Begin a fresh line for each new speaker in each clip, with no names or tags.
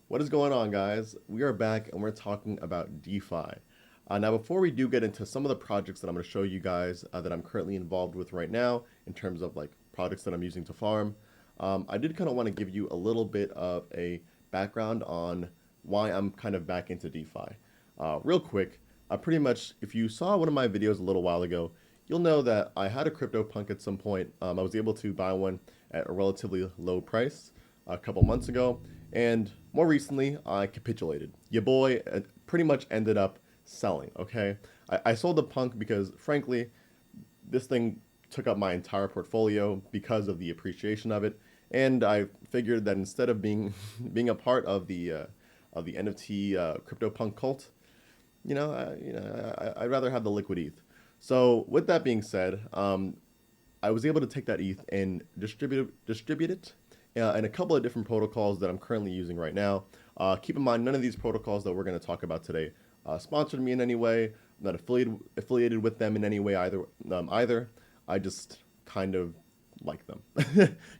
What is going on, guys? We are back and we're talking about DeFi. Now, before we do get into some of the projects that I'm going to show you guys that I'm currently involved with right now in terms of like products that I'm using to farm, I did kind of want to give you a little bit of a background on why I'm kind of back into DeFi. Real quick, pretty much, if you saw one of my videos a little while ago, you'll know that I had a CryptoPunk at some point. I was able to buy one at a relatively low price a couple months ago, and more recently, I capitulated. Your boy pretty much ended up selling, okay? I sold the punk because, frankly, this thing took up my entire portfolio because of the appreciation of it, and I figured that instead of being being a part of the NFT CryptoPunk cult, I'd rather have the liquid ETH. So with that being said, I was able to take that ETH and distribute it in a couple of different protocols that I'm currently using right now. Keep in mind, none of these protocols that we're going to talk about today sponsored me in any way. I'm not affiliated with them in any way either. I just kind of like them,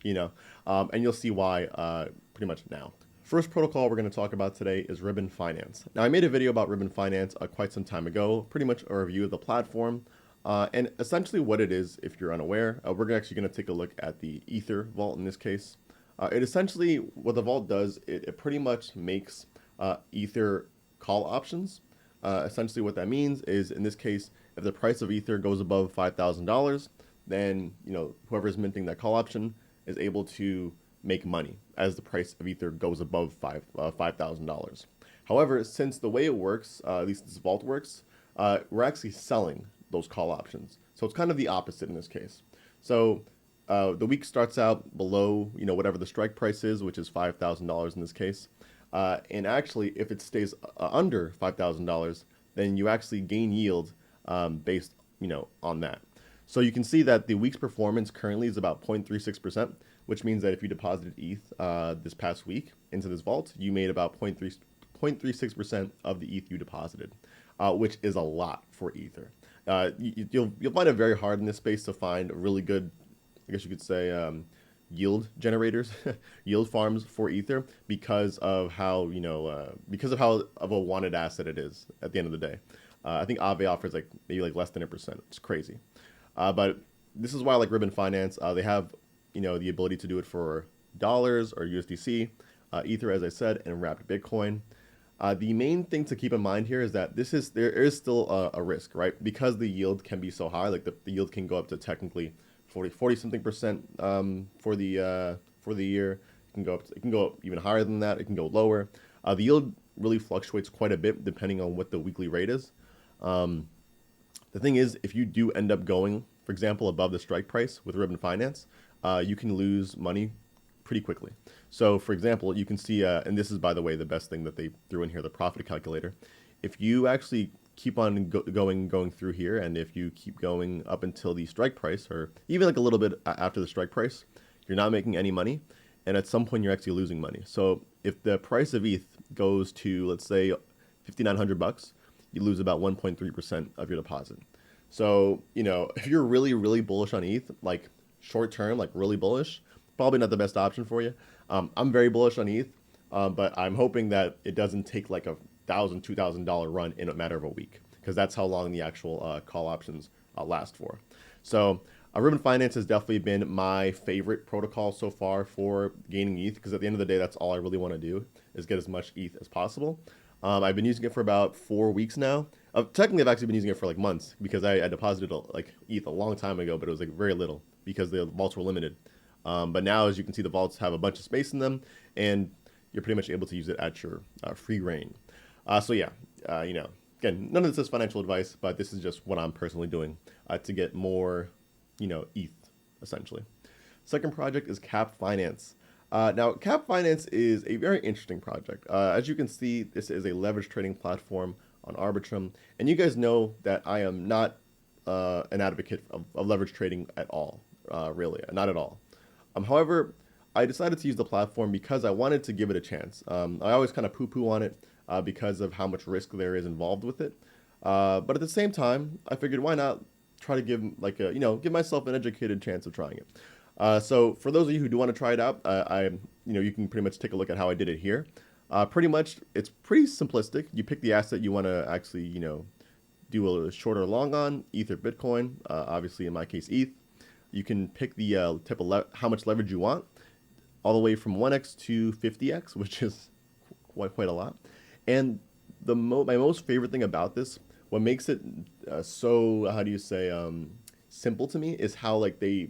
and you'll see why pretty much now. First protocol we're going to talk about today is Ribbon Finance. Now, I made a video about Ribbon Finance quite some time ago, pretty much a review of the platform. And essentially what it is, if you're unaware, we're actually going to take a look at the Ether vault in this case. It essentially, what the vault does, it pretty much makes Ether call options. Essentially what that means is, in this case, if the price of Ether goes above $5,000, then whoever's minting that call option is able to make money as the price of Ether goes above $5,000. However, since the way it works, at least this vault works, we're actually selling those call options. So it's kind of the opposite in this case. So the week starts out below, whatever the strike price is, which is $5,000 in this case. And actually, if it stays under $5,000, then you actually gain yield based, on that. So you can see that the week's performance currently is about 0.36%, which means that if you deposited ETH this past week into this vault, you made about 0.36% of the ETH you deposited, which is a lot for Ether. You'll find it very hard in this space to find really good, I guess you could say, yield generators, yield farms for Ether because of how of a wanted asset it is at the end of the day. I think Aave offers maybe less than 1%. It's crazy. But this is why I like Ribbon Finance. They have the ability to do it for dollars or USDC, Ether, as I said, and wrapped Bitcoin. The main thing to keep in mind here is that there is still a risk, right? Because the yield can be so high, the yield can go up to technically 40 something percent for the year. It can go up even higher than that. It can go lower. The yield really fluctuates quite a bit depending on what the weekly rate is. The thing is, if you do end up going, for example, above the strike price with Ribbon Finance, you can lose money pretty quickly. So, for example, you can see, and this is, by the way, the best thing that they threw in here, the profit calculator. If you actually keep on going through here, and if you keep going up until the strike price, or even a little bit after the strike price, you're not making any money, and at some point you're actually losing money. So, if the price of ETH goes to, let's say, $5,900, you lose about 1.3% of your deposit. So, if you're really, really bullish on ETH, short term, really bullish, probably not the best option for you. I'm very bullish on ETH, but I'm hoping that it doesn't take a $1,000, $2,000 run in a matter of a week, because that's how long the actual call options last for. So Ribbon Finance has definitely been my favorite protocol so far for gaining ETH, because at the end of the day, that's all I really want to do is get as much ETH as possible. I've been using it for about 4 weeks now. Technically, I've actually been using it for months, because I deposited ETH a long time ago, but it was very little because the vaults were limited. But now, as you can see, the vaults have a bunch of space in them, and you're pretty much able to use it at your free reign. So yeah, again, none of this is financial advice, but this is just what I'm personally doing to get more, ETH, essentially. Second project is Cap Finance. Now, Cap Finance is a very interesting project. As you can see, this is a leverage trading platform on Arbitrum, and you guys know that I am not an advocate of leverage trading at all, really, not at all. However, I decided to use the platform because I wanted to give it a chance. I always kind of poo-poo on it because of how much risk there is involved with it. But at the same time, I figured why not try to give give myself an educated chance of trying it. So for those of you who do want to try it out, you can pretty much take a look at how I did it here. Pretty much, it's pretty simplistic. You pick the asset you want to actually, do a short or long on, ETH or Bitcoin. Obviously, in my case, ETH. You can pick the type of how much leverage you want, all the way from 1x to 50x, which is quite a lot. And my most favorite thing about this, what makes it so, how do you say, simple to me, is how like they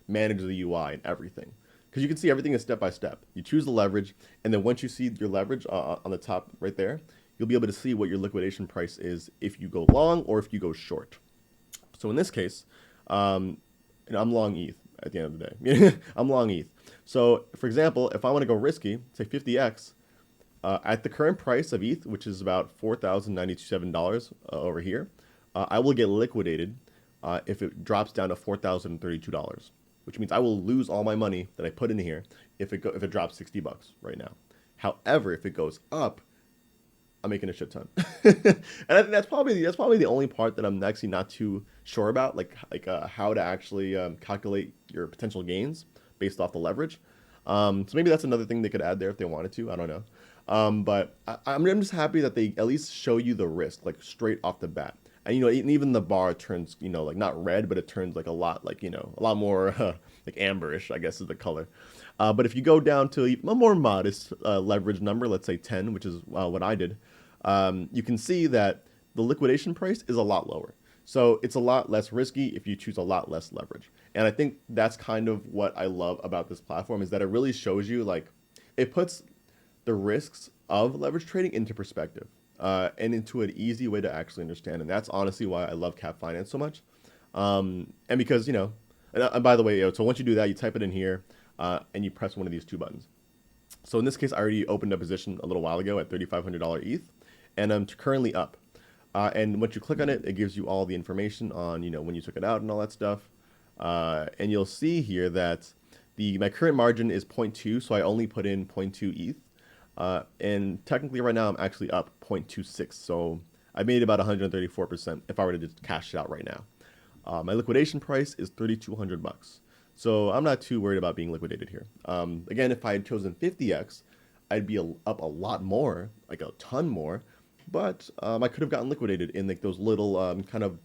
manage the UI and everything. Because you can see everything is step by step. You choose the leverage, and then once you see your leverage on the top right there, you'll be able to see what your liquidation price is if you go long or if you go short. So in this case, I'm long ETH at the end of the day. I'm long ETH. So for example, if I want to go risky, say 50x, at the current price of ETH, which is about $4,097 over here, I will get liquidated if it drops down to $4,032, which means I will lose all my money that I put in here if it drops $60 right now. However, if it goes up, I'm making a shit ton. And I think that's probably the only part that I'm actually not too sure about, like how to actually calculate your potential gains based off the leverage. So maybe that's another thing they could add there if they wanted to. I don't know. But I'm just happy that they at least show you the risk like straight off the bat. And even the bar turns like not red, but it turns like a lot more like amberish, I guess is the color. But if you go down to a more modest leverage number, let's say 10, which is what I did, you can see that the liquidation price is a lot lower. So it's a lot less risky if you choose a lot less leverage. And I think that's kind of what I love about this platform, is that it really shows you, like, it puts the risks of leverage trading into perspective and into an easy way to actually understand. And that's honestly why I love Cap Finance so much. And because, and by the way, so once you do that, you type it in here and you press one of these two buttons. So in this case, I already opened a position a little while ago at $3,500 ETH, and I'm currently up. And once you click on it, it gives you all the information on, when you took it out and all that stuff. And you'll see here that my current margin is 0.2, so I only put in 0.2 ETH. And technically right now I'm actually up 0.26, so I made about 134% if I were to just cash it out right now. My liquidation price is $3,200. So I'm not too worried about being liquidated here. Again, if I had chosen 50x, I'd be up a lot more, like a ton more, but I could have gotten liquidated in like those little kind of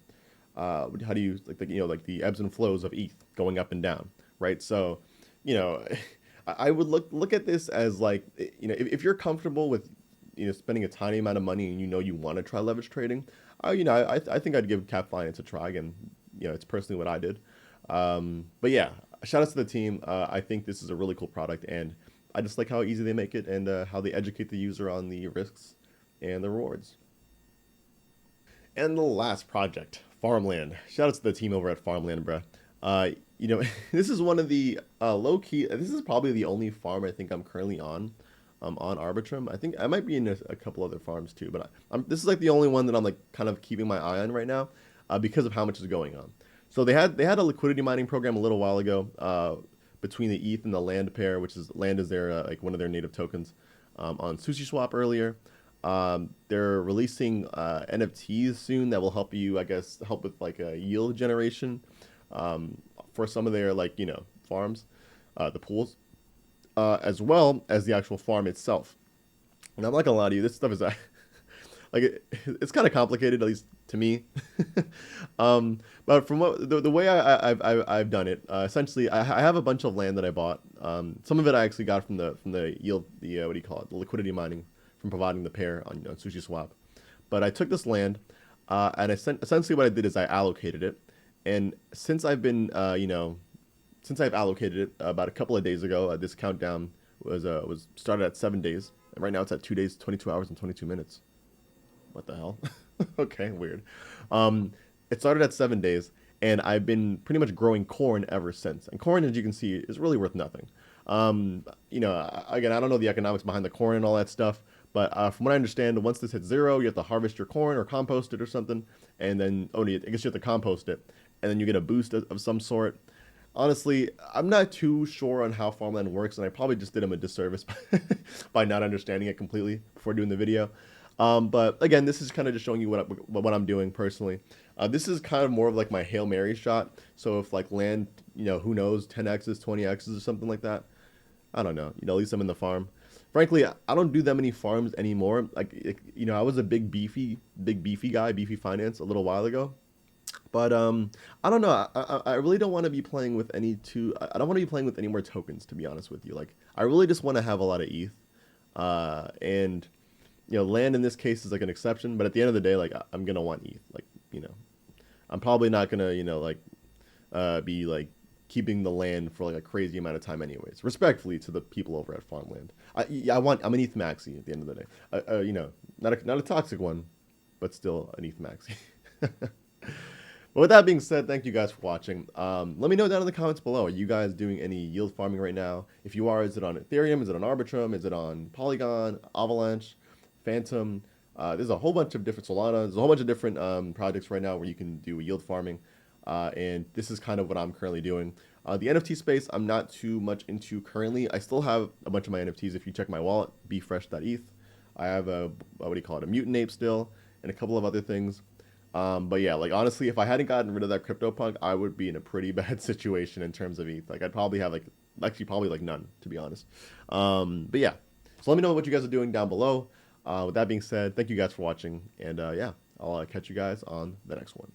how do you like the ebbs and flows of ETH going up and down, right? So, I would look at this as like, if you're comfortable with spending a tiny amount of money and you want to try leverage trading, I think I'd give Cap Finance a try. Again, it's personally what I did. But yeah, shout out to the team. I think this is a really cool product, and I just like how easy they make it and how they educate the user on the risks and the rewards. And the last project, Farmland. Shout out to the team over at Farmland, bruh. This is one of the low-key, this is probably the only farm I think I'm currently on Arbitrum. I think I might be in a couple other farms too, but this is like the only one that I'm like kind of keeping my eye on right now because of how much is going on. So they had a liquidity mining program a little while ago between the ETH and the Land pair, which is Land is their like one of their native tokens on SushiSwap earlier. They're releasing NFTs soon that will help you, I guess, help with like a yield generation for some of their farms, the pools, as well as the actual farm itself. And I'm not gonna lie to you, this stuff is like it's kind of complicated, at least to me. But from the way I've done it, essentially, I have a bunch of land that I bought. Some of it I actually got from the yield, what do you call it, the liquidity mining from providing the pair on SushiSwap. But I took this land, and essentially what I did is I allocated it. And since I've been, since I've allocated it about a couple of days ago, this countdown was started at 7 days. And right now it's at 2 days, 22 hours, and 22 minutes. What the hell? Okay, weird. It started at 7 days, and I've been pretty much growing corn ever since. And corn, as you can see, is really worth nothing. Again, I don't know the economics behind the corn and all that stuff, but from what I understand, once this hits 0, you have to harvest your corn or compost it or something, and then I guess you have to compost it, and then you get a boost of some sort. Honestly, I'm not too sure on how Farmland works, and I probably just did him a disservice by not understanding it completely before doing the video. But again, this is kind of just showing you what I'm doing personally. This is kind of more of like my Hail Mary shot. So if like land, who knows, 10x's, 20x's or something like that, I don't know. At least I'm in the farm. frankly, I don't do that many farms anymore. I was a big beefy guy, beefy finance a little while ago. But I don't know. I really don't want to be playing with any two. I don't want to be playing with any more tokens, to be honest with you. Like, I really just want to have a lot of ETH. And land in this case is like an exception. But at the end of the day, like, I'm gonna want ETH. Like, I'm probably not gonna be like keeping the land for like a crazy amount of time, anyways. Respectfully to the people over at Farmland. I'm an ETH maxi at the end of the day. Not a toxic one, but still an ETH maxi. But with that being said, thank you guys for watching. Let me know down in the comments below. Are you guys doing any yield farming right now? If you are, is it on Ethereum? Is it on Arbitrum? Is it on Polygon, Avalanche, Phantom? There's a whole bunch of different Solana. There's a whole bunch of different projects right now where you can do yield farming. And this is kind of what I'm currently doing. The NFT space, I'm not too much into currently. I still have a bunch of my NFTs. If you check my wallet, bfresh.eth. I have a mutant ape still, and a couple of other things. But yeah, like honestly, if I hadn't gotten rid of that CryptoPunk, I would be in a pretty bad situation in terms of ETH. Like I'd probably have probably none, to be honest. But yeah, so let me know what you guys are doing down below. With that being said, thank you guys for watching, and yeah, I'll catch you guys on the next one.